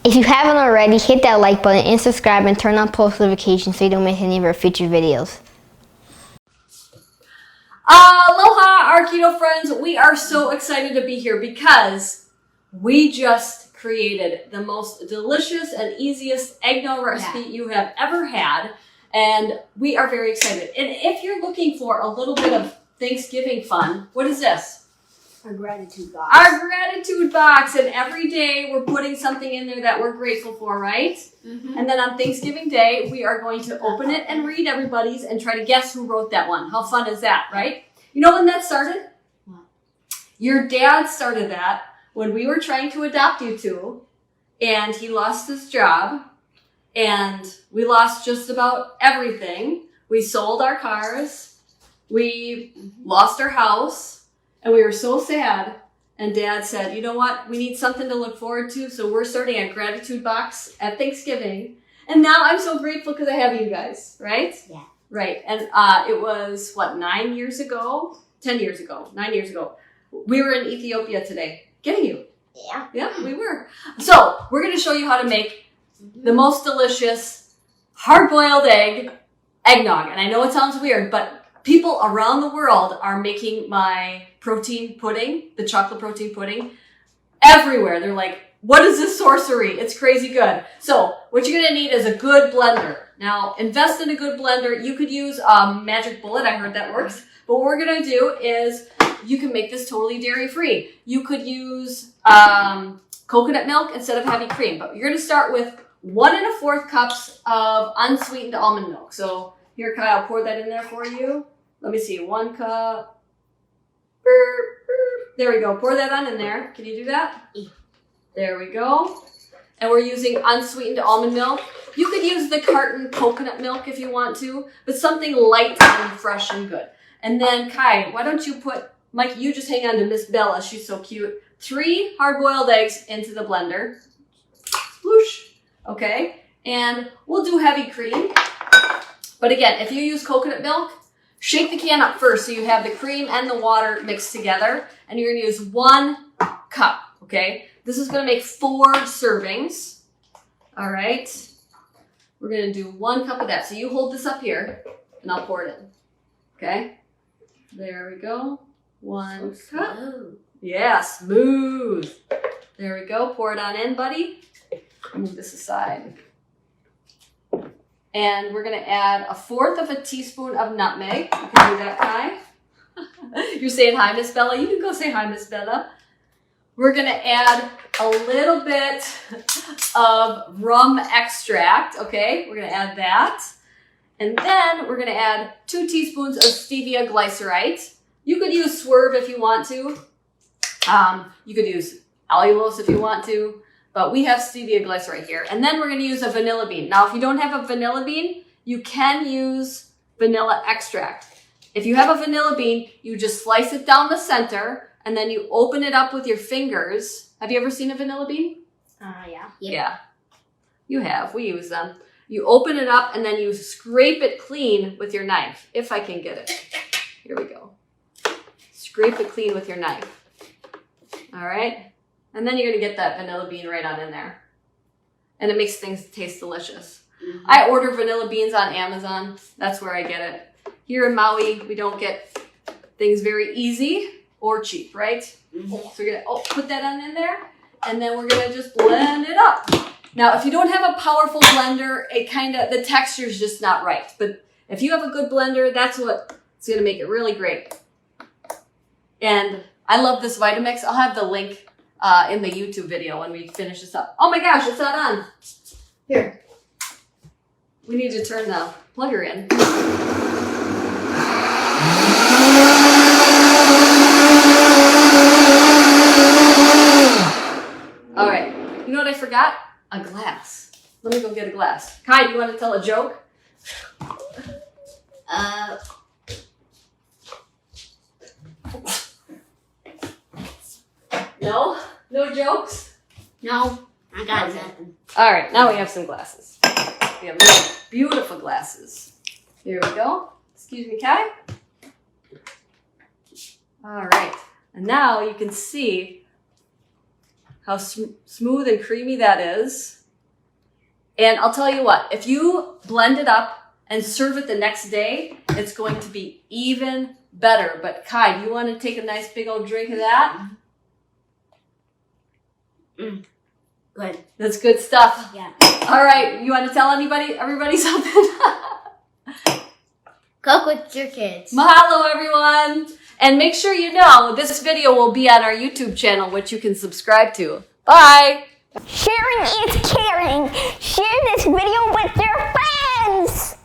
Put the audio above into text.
If you haven't already, hit that like button and subscribe and turn on post notifications so you don't miss any of our future videos. Aloha, our keto friends. We are so excited to be here because we just created the most delicious and easiest eggnog recipe you have ever had. And we are very excited. And if you're looking for a little bit of Thanksgiving fun, what is this? Our gratitude box. Our gratitude box. And every day we're putting something in there that we're grateful for, right? Mm-hmm. And then on Thanksgiving Day, we are going to open it and read everybody's and try to guess who wrote that one. How fun is that, right? You know when that started? What? Your dad started that when we were trying to adopt you two, and he lost his job, and we lost just about everything. We sold our cars, we lost our house, and we were so sad. And Dad said, you know what? We need something to look forward to, so we're starting a gratitude box at Thanksgiving. And now I'm so grateful because I have you guys, right? Yeah. Right. And it was, 9 years ago? 10 years ago. 9 years ago. We were in Ethiopia today. Getting you. Yeah. Yeah, we were. So we're going to show you how to make the most delicious hard-boiled eggnog. And I know it sounds weird, but people around the world are making my protein pudding, the chocolate protein pudding, everywhere. They're like, what is this sorcery? It's crazy good. So what you're going to need is a good blender. Now, invest in a good blender. You could use Magic Bullet. I heard that works. But what we're going to do is you can make this totally dairy-free. You could use coconut milk instead of heavy cream. But you're going to start with 1 1/4 cups of unsweetened almond milk. So here, Kyle, I'll pour that in there for you. Let me see. 1 cup. There we go. Pour that on in there. Can you do that? There we go. And we're using unsweetened almond milk. You could use the carton coconut milk if you want to, but something light and fresh and good. And then, Kai, why don't you put, Mike, you just hang on to Miss Bella. She's so cute. 3 hard-boiled eggs into the blender. Whoosh. Okay. And we'll do heavy cream. But again, if you use coconut milk, shake the can up first so you have the cream and the water mixed together. And you're going to use 1 cup. Okay. This is going to make 4 servings. All right. We're going to do 1 cup of that. So you hold this up here and I'll pour it in. Okay. There we go. 1 cup. Smooth. Yeah, smooth. There we go. Pour it on in, buddy. Move this aside. And we're going to add 1/4 teaspoon of nutmeg. You can do that, Kai. You're saying hi, Miss Bella. You can go say hi, Miss Bella. We're going to add a little bit of rum extract, okay? We're going to add that. And then we're going to add 2 teaspoons of stevia glycerite. You could use Swerve if you want to. You could use allulose if you want to. But we have stevia glycerite here. And then we're going to use a vanilla bean. Now, if you don't have a vanilla bean, you can use vanilla extract. If you have a vanilla bean, you just slice it down the center. And then you open it up with your fingers. Have you ever seen a vanilla bean? Yeah. Yeah. You have. We use them. You open it up and then you scrape it clean with your knife. If I can get it. Here we go. Scrape it clean with your knife. All right. And then you're going to get that vanilla bean right on in there. And it makes things taste delicious. Mm-hmm. I order vanilla beans on Amazon. That's where I get it. Here in Maui, we don't get things very easy or cheap, right? Mm-hmm. So we're going to put that on in there. And then we're going to just blend it up. Now, if you don't have a powerful blender, the texture is just not right. But if you have a good blender, that's what's going to make it really great. And I love this Vitamix. I'll have the link in the YouTube video when we finish this up. Oh my gosh, it's not on. Here. We need to turn the plugger in. All right. You know what I forgot? A glass. Let me go get a glass. Kai, do you want to tell a joke? No? No jokes? No, I got nothing. All right, now we have some glasses. We have beautiful glasses. Here we go. Excuse me, Kai. All right. And now you can see how smooth and creamy that is. And I'll tell you what, if you blend it up and serve it the next day, it's going to be even better. But Kai, do you want to take a nice big old drink of that? Good. That's good stuff. Yeah. All right, you want to tell everybody something? Cook with your kids. Mahalo, everyone. And make sure you know this video will be on our YouTube channel, which you can subscribe to. Bye. Sharing is caring. Share this video with your friends.